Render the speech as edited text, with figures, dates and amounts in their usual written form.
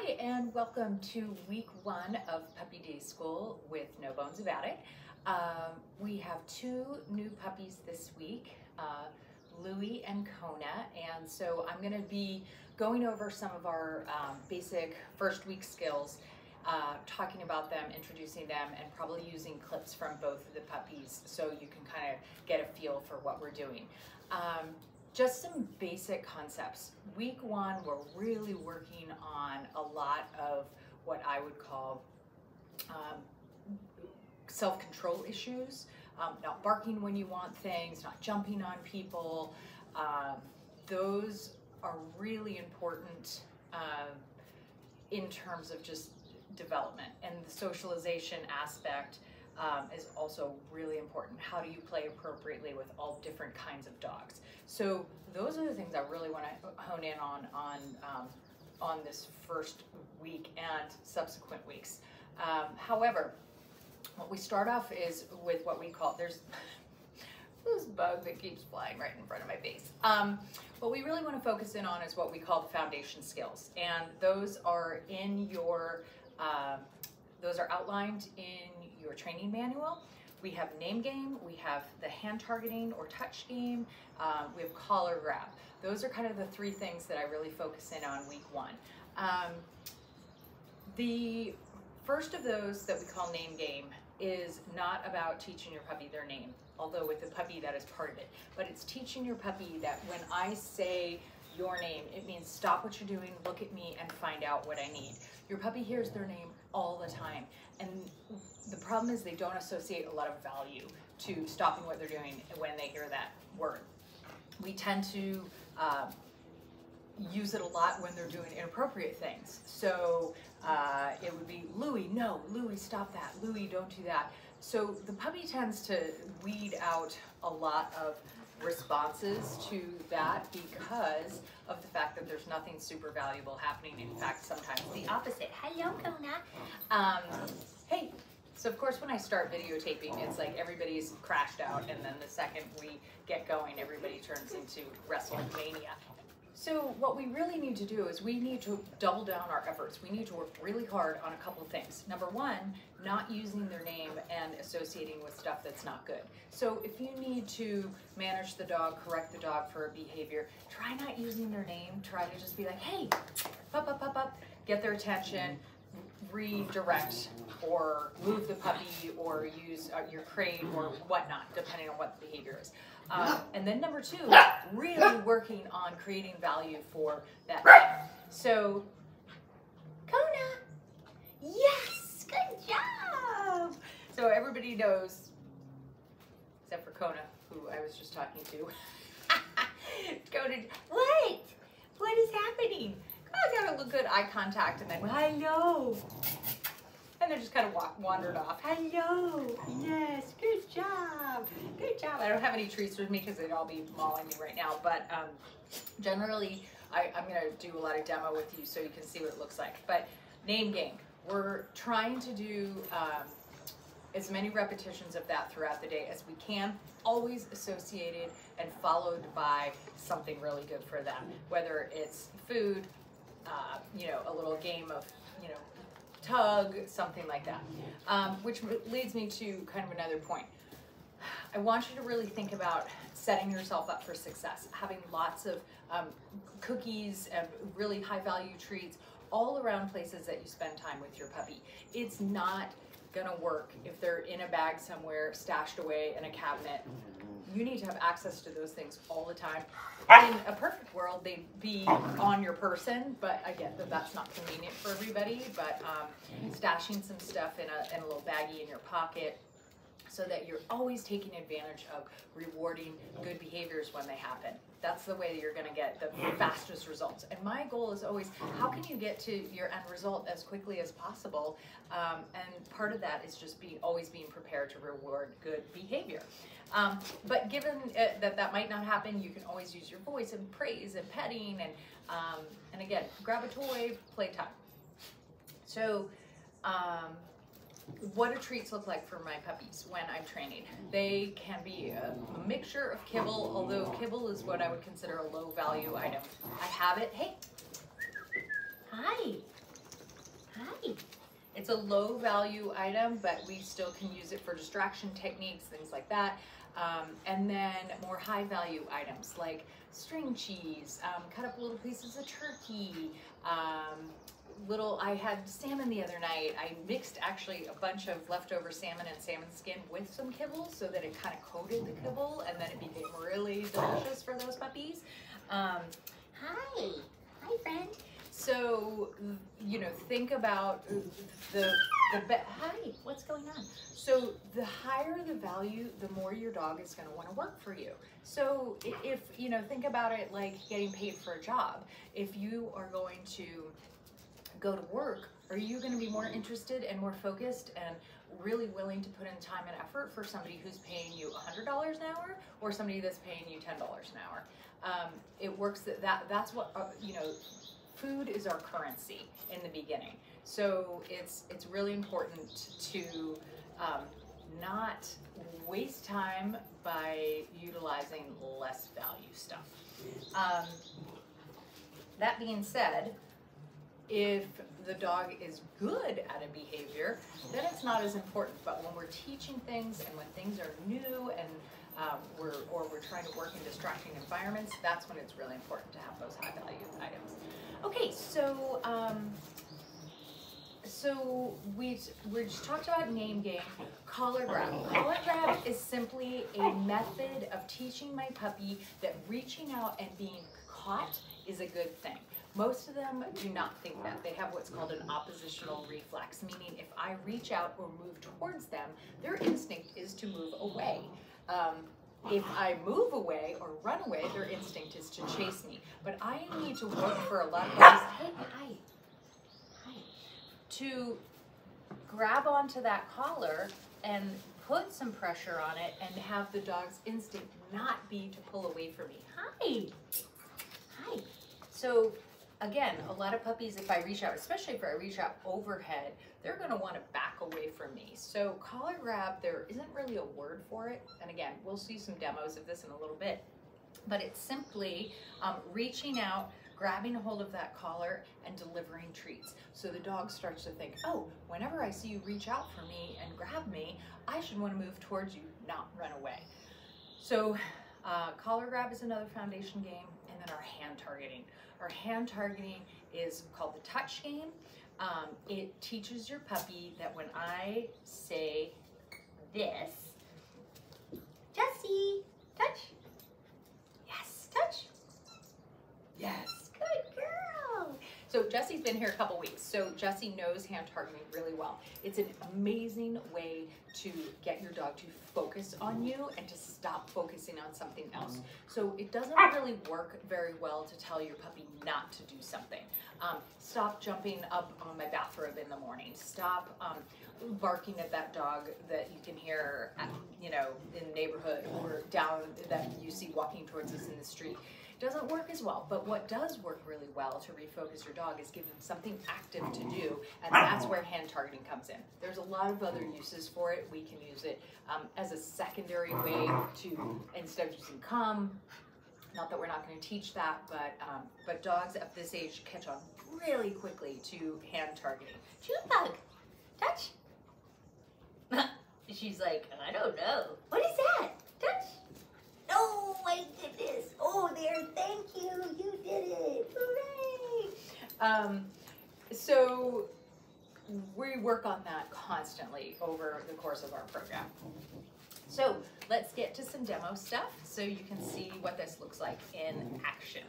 Hi, and welcome to week 1 of Puppy Day School with No Bones About It. We have 2 new puppies this week, Louie and Kona, and so I'm going to be going over some of our basic first week skills, talking about them, introducing them, and probably using clips from both of the puppies so you can kind of get a feel for what we're doing. Just some basic concepts. Week 1, we're really working on a lot of what I would call self-control issues, not barking when you want things, not jumping on people. Those are really important in terms of just development, and the socialization aspect is also really important. How do you play appropriately with all different kinds of dogs? So those are the things I really want to hone in on this first week and subsequent weeks. However, what we start off is with what we call, there's this bug that keeps flying right in front of my face. What we really want to focus in on is what we call the foundation skills, and those are in your those are outlined in your training manual. We have name game, we have the hand targeting or touch game, we have collar grab. Those are kind of the 3 things that I really focus in on week 1. The first of those that we call name game is not about teaching your puppy their name, although with the puppy that is part of it, but it's teaching your puppy that when I say your name, it means stop what you're doing, look at me, and find out what I need. Your puppy hears their name all the time, and the problem is they don't associate a lot of value to stopping what they're doing when they hear that word. We tend to use it a lot when they're doing inappropriate things. So it would be, Louie, no, Louie, stop that, Louie, don't do that. So the puppy tends to weed out a lot of responses to that because of the fact that there's nothing super valuable happening. In fact, sometimes the opposite. Hello, Kona. Hey. So of course when I start videotaping, it's like everybody's crashed out, and then the second we get going, everybody turns into wrestling mania. So what we really need to do is we need to double down our efforts. We need to work really hard on a couple of things. Number 1, not using their name and associating with stuff that's not good. So if you need to manage the dog, correct the dog for a behavior, try not using their name. Try to just be like, hey, up, up, up, up, get their attention, redirect, or move the puppy, or use your crate or whatnot, depending on what the behavior is. And then number 2, really working on creating value for that thing. So, Kona, yes, good job. So everybody knows, except for Kona, who I was just talking to. Kona, what is happening? Kona's got a little good eye contact, and then hello. And they just kind of wandered off. Hello, yes, good job, good job. I don't have any treats with me because they'd all be mauling me right now, but generally I'm going to do a lot of demo with you so you can see what it looks like. But name game, we're trying to do as many repetitions of that throughout the day as we can, always associated and followed by something really good for them, whether it's food, you know, a little game of, you know, tug, something like that. Which leads me to kind of another point. I want you to really think about setting yourself up for success, having lots of cookies and really high value treats all around places that you spend time with your puppy. It's not gonna work if they're in a bag somewhere, stashed away in a cabinet. You need to have access to those things all the time. In a perfect world, they'd be on your person, but I get that that's not convenient for everybody. But stashing some stuff in a little baggie in your pocket so that you're always taking advantage of rewarding good behaviors when they happen. That's the way that you're going to get the fastest results. And my goal is always, how can you get to your end result as quickly as possible? And part of that is just always being prepared to reward good behavior. But given that might not happen, you can always use your voice and praise and petting, and again, grab a toy, playtime. So what do treats look like for my puppies when I'm training? They can be a mixture of kibble, although kibble is what I would consider a low value item. I have it. Hey, hi. It's a low value item, but we still can use it for distraction techniques, things like that. And then more high value items like string cheese, cut up little pieces of turkey, I had salmon the other night. I mixed actually a bunch of leftover salmon and salmon skin with some kibble so that it kind of coated the kibble, and then it became really delicious for those puppies. Hi friend. So, you know, think about hi, what's going on? So the higher the value, the more your dog is going to want to work for you. So if, you know, think about it like getting paid for a job. If you are going to go to work, are you going to be more interested and more focused and really willing to put in time and effort for somebody who's paying you $100 an hour or somebody that's paying you $10 an hour? It works that's what, you know, food is our currency in the beginning. So it's really important to not waste time by utilizing less value stuff. That being said, if the dog is good at a behavior, then it's not as important. But when we're teaching things and when things are new and we're trying to work in distracting environments, that's when it's really important to have those high value items. Okay, so we just talked about name game, collar grab. Collar grab is simply a method of teaching my puppy that reaching out and being caught is a good thing. Most of them do not think that. They have what's called an oppositional reflex, meaning if I reach out or move towards them, their instinct is to move away. If I move away or run away, their instinct is to chase me. But I need to work for a lot of puppies, to grab onto that collar and put some pressure on it and have the dog's instinct not be to pull away from me. Hi. So again, a lot of puppies, if I reach out, especially if I reach out overhead, they're going to want to back away from me. So collar grab, there isn't really a word for it. And again, we'll see some demos of this in a little bit. But it's simply reaching out, grabbing a hold of that collar, and delivering treats. So the dog starts to think, oh, whenever I see you reach out for me and grab me, I should want to move towards you, not run away. So collar grab is another foundation game, and then our hand targeting. Our hand targeting is called the touch game. It teaches your puppy that when I say this, Jessie, touch. Yes, touch. Yes, good girl. So Jessie's been here a couple weeks, so Jessie knows hand targeting really well. It's an amazing way to get your dog to focus on you and to stop focusing on something else. So it doesn't really work very well to tell your puppy not to do something. Stop jumping up on my bathrobe in the morning. Stop barking at that dog that you can hear, you know, in the neighborhood or down that you see walking towards us in the street. Doesn't work as well, but what does work really well to refocus your dog is give them something active to do, and that's where hand targeting comes in. There's a lot of other uses for it. We can use it as a secondary way to, instead of using come, not that we're not going to teach that, but dogs at this age catch on really quickly to hand targeting. June bug, touch. She's like, I don't know. What is that? Touch. Oh my goodness. Oh, there, thank you. You did it. Hooray. So we work on that constantly over the course of our program. So let's get to some demo stuff so you can see what this looks like in action.